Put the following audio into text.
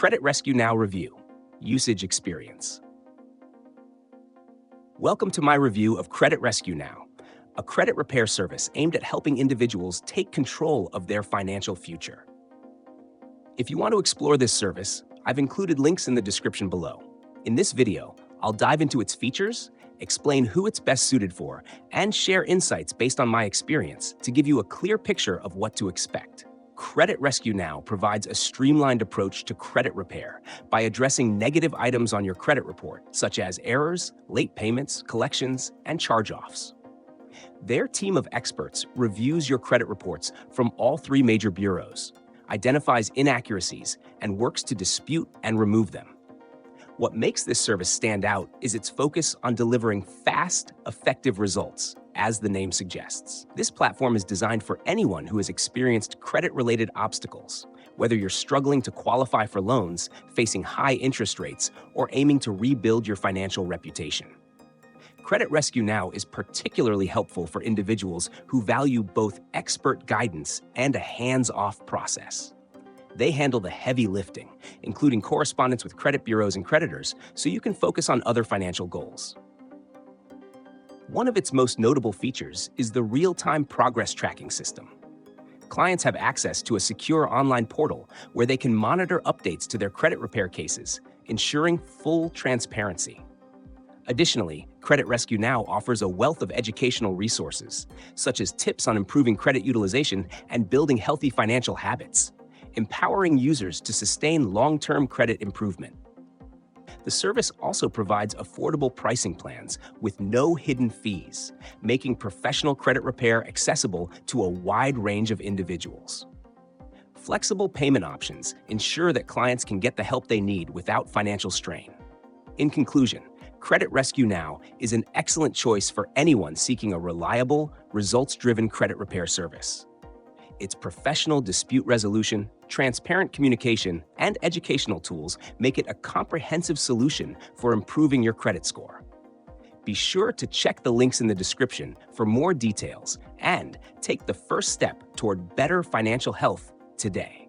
Credit Rescue Now Review, Usage Experience. Welcome to my review of Credit Rescue Now, a credit repair service aimed at helping individuals take control of their financial future. If you want to explore this service, I've included links in the description below. In this video, I'll dive into its features, explain who it's best suited for, and share insights based on my experience to give you a clear picture of what to expect. Credit Rescue Now provides a streamlined approach to credit repair by addressing negative items on your credit report, such as errors, late payments, collections, and charge-offs. Their team of experts reviews your credit reports from all three major bureaus, identifies inaccuracies, and works to dispute and remove them. What makes this service stand out is its focus on delivering fast, effective results, as the name suggests. This platform is designed for anyone who has experienced credit-related obstacles, whether you're struggling to qualify for loans, facing high interest rates, or aiming to rebuild your financial reputation. Credit Rescue Now is particularly helpful for individuals who value both expert guidance and a hands-off process. They handle the heavy lifting, including correspondence with credit bureaus and creditors, so you can focus on other financial goals. One of its most notable features is the real-time progress tracking system. Clients have access to a secure online portal where they can monitor updates to their credit repair cases, ensuring full transparency. Additionally, Credit Rescue Now offers a wealth of educational resources, such as tips on improving credit utilization and building healthy financial habits, empowering users to sustain long-term credit improvement. The service also provides affordable pricing plans with no hidden fees, making professional credit repair accessible to a wide range of individuals. Flexible payment options ensure that clients can get the help they need without financial strain. In conclusion, Credit Rescue Now is an excellent choice for anyone seeking a reliable, results-driven credit repair service. Its professional dispute resolution, transparent communication, and educational tools make it a comprehensive solution for improving your credit score. Be sure to check the links in the description for more details and take the first step toward better financial health today.